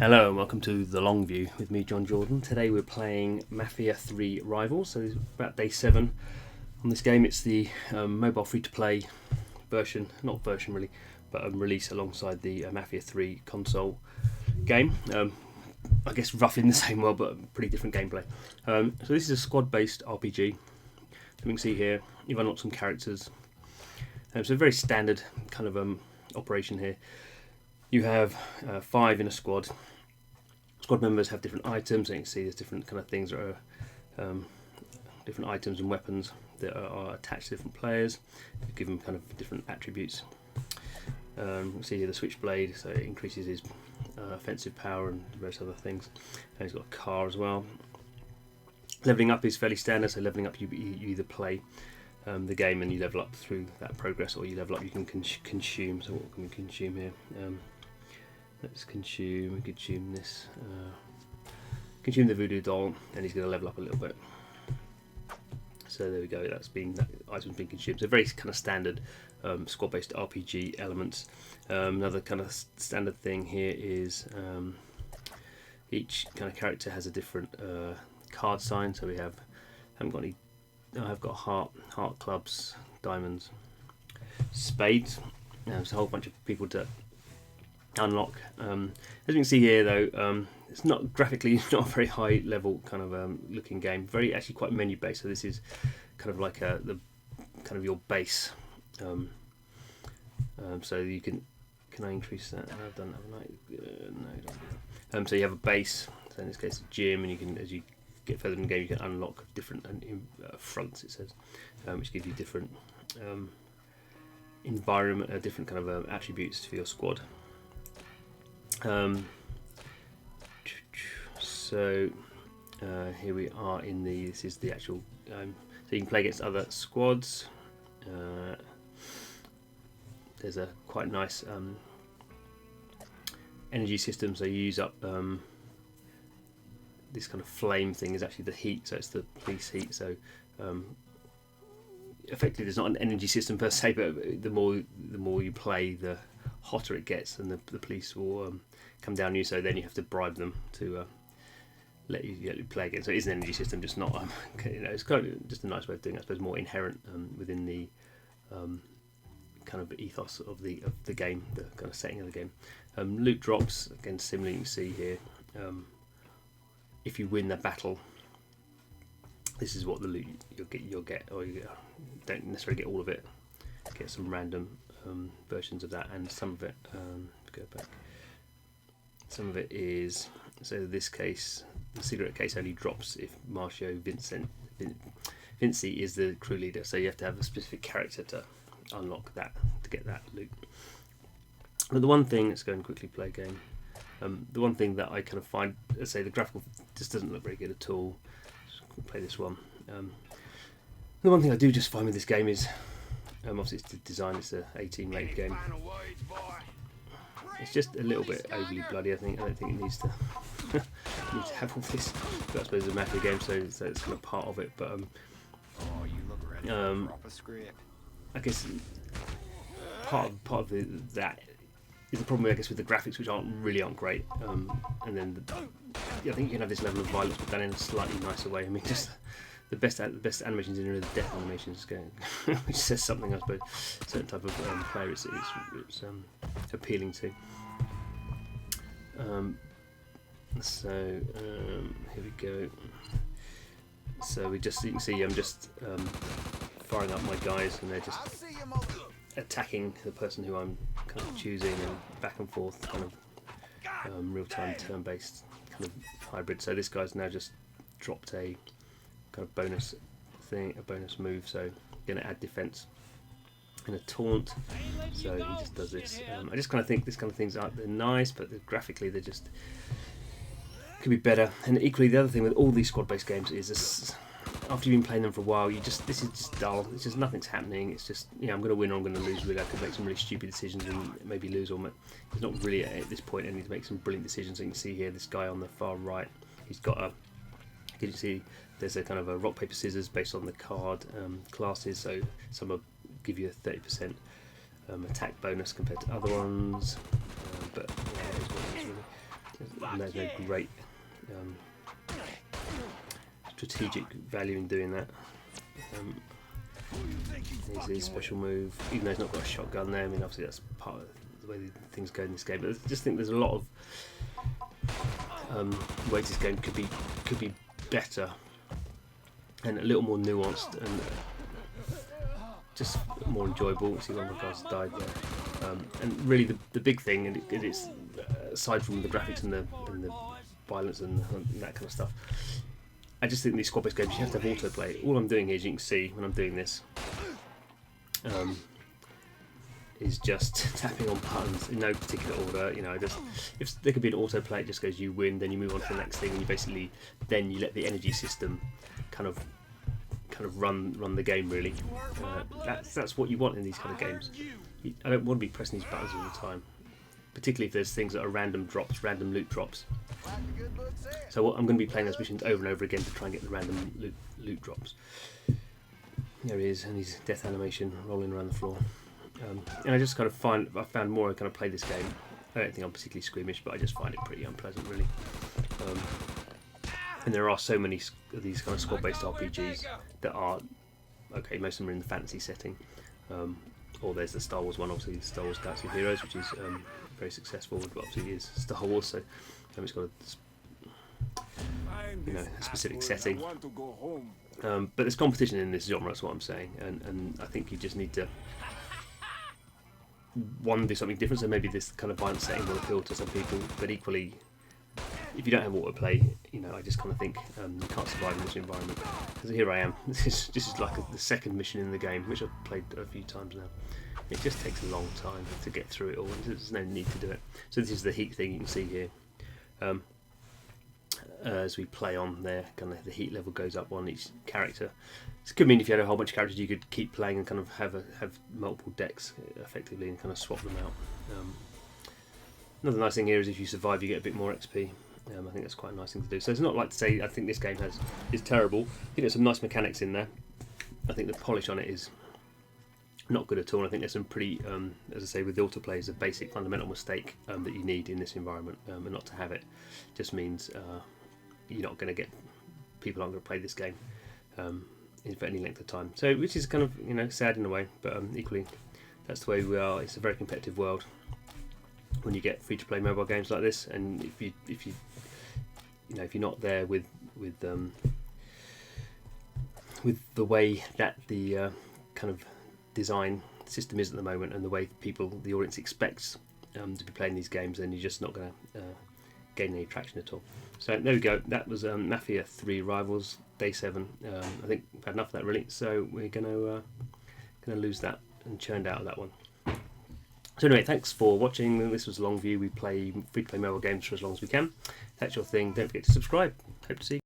Hello and welcome to The Long View with me, Jon Jordan. Today we're playing Mafia 3 Rivals, so it's about day 7 on this game. It's the mobile free-to-play version, not version really, but release alongside the Mafia 3 console game. I guess roughly in the same world, but pretty different gameplay. So this is a squad-based RPG. So we can see here, you've unlocked some characters. So a very standard kind of operation here. You have 5 in a squad. Squad members have different items, and you can see there's different kind of things that are different items and weapons that are attached to different players. You give them kind of different attributes. You can see here the switchblade, so it increases his offensive power and various other things. And he's got a car as well. Leveling up is fairly standard, so leveling up you either play the game and you level up through that progress, or you level up you can consume. So what can we consume here? Let's consume this. Consume the voodoo doll, and he's going to level up a little bit. So there we go. That item's been consumed. So very kind of standard squad-based RPG elements. Another kind of standard thing here is each kind of character has a different card sign. So we have haven't got any. I've got heart, clubs, diamonds, spades. There's a whole bunch of people to unlock. As you can see here, though, it's not graphically not a very high level kind of looking game. Very actually quite menu based. So this is kind of like the kind of your base. So you can I increase that? I've done that, haven't I? No, don't do that. So you have a base. So in this case, a gym, and you can, as you get further in the game, you can unlock different fronts. It says, which give you different environment, different kind of attributes for your squad. So here we are in this is the actual. So you can play against other squads. There's a quite nice energy system. So you use up. This kind of flame thing is actually the heat, so it's the police heat. So effectively, there's not an energy system per se, but the more you play, the hotter it gets, and the police will come down on you. So then you have to bribe them to let you play again. So it is an energy system, just not it's kind of just a nice way of doing it. I suppose more inherent within the kind of ethos of the game, the kind of setting of the game. Loot drops again, similarly you can see here. If you win the battle, this is what the loot you'll get, or you don't necessarily get all of it. Get some random versions of that, and some of it. Go back. Some of it is, so this case, the cigarette case only drops if Marcio Vinci is the crew leader. So you have to have a specific character to unlock that, to get that loot. But the one thing, let's go and quickly play a game. The one thing that I kind of find, let's say, the graphical just doesn't look very good at all. Just play this one. The one thing I do just find with this game is, obviously it's the design, it's a 18 rated game. It's just a little bit overly bloody. I don't think it needs to have all this. But I suppose it's a Mafia game, so it's kind of part of it. But I guess part of that is the problem, I guess, with the graphics, which aren't great. And then I think you can have this level of violence, but done in a slightly nicer way. I mean, just the best animations in are the death animations, which says something, I suppose. A certain type of player it's appealing to. So here we go. So you can see I'm just firing up my guys, and they're just attacking the person who I'm kind of choosing, and back and forth, kind of real-time turn-based kind of hybrid. So this guy's now just dropped a kind of bonus move. So going to add defense and a taunt. So he just does this. I just kind of think this kind of things they're nice, but graphically they just could be better. And equally, the other thing with all these squad-based games is this. After you've been playing them for a while, this is just dull. It's just nothing's happening. It's just, I'm going to win or I'm going to lose. Really, I could make some really stupid decisions and maybe lose, or it's not really at this point. I need to make some brilliant decisions. So you can see here, this guy on the far right, he's got a. You can see there's a kind of a rock paper scissors based on the card classes. So some will give you a 30% attack bonus compared to other ones, but yeah, it's what it is really. there's no great strategic value in doing that. Here's his special move, even though he's not got a shotgun there. I mean, obviously that's part of the way things go in this game. But I just think there's a lot of ways this game could be better and a little more nuanced and just more enjoyable. See, one of the guys died there. And really, the big thing, and it's aside from the graphics and the violence and that kind of stuff, I just think these squad-based games, you have to have autoplay. All I'm doing here, as you can see when I'm doing this, is just tapping on buttons in no particular order. You know, if there could be an autoplay, it just goes you win, then you move on to the next thing, and you basically then you let the energy system kind of run the game really. That's what you want in these kind of games. I don't want to be pressing these buttons all the time, particularly if there's things that are random drops, random loot drops. So I'm going to be playing those missions over and over again to try and get the random loot drops. There he is, and his death animation rolling around the floor. And I just kind of I found more I kind of play this game. I don't think I'm particularly squeamish, but I just find it pretty unpleasant really. And there are so many of these kind of squad-based RPGs that are, okay, most of them are in the fantasy setting. Or there's the Star Wars one, obviously, Star Wars Galaxy of Heroes, which is very successful, but obviously it is Star Wars, so it's got a specific setting. But there's competition in this genre, that's what I'm saying, and I think you just need to do something different. So maybe this kind of violent setting will appeal to some people, but equally, if you don't have autoplay, I just kind of think you can't survive in this environment. Because here I am. This is like the second mission in the game, which I've played a few times now. It just takes a long time to get through it all. There's no need to do it. So this is the heat thing you can see here. As we play on there, kind of the heat level goes up on each character. This could mean if you had a whole bunch of characters, you could keep playing and kind of have multiple decks effectively and kind of swap them out. Another nice thing here is if you survive, you get a bit more XP. I think that's quite a nice thing to do. So it's not like to say I think this game is terrible. I think there's some nice mechanics in there. I think the polish on it is not good at all. I think there's some pretty, as I say, with the autoplay is a basic fundamental mistake that you need in this environment, and not to have it just means you're not going to get people aren't going to play this game for any length of time. So which is kind of sad in a way, but equally that's the way we are. It's a very competitive world when you get free-to-play mobile games like this, and if you're not there with the way that the kind of design system is at the moment and the way the audience expects to be playing these games, then you're just not going to gain any traction at all. So there we go. That was Mafia 3 Rivals Day 7. I think we've had enough of that really. So we're going to lose that and churned out of that one. So anyway, thanks for watching. This was a long view. We play free-to-play mobile games for as long as we can. If that's your thing, don't forget to subscribe. Hope to see you.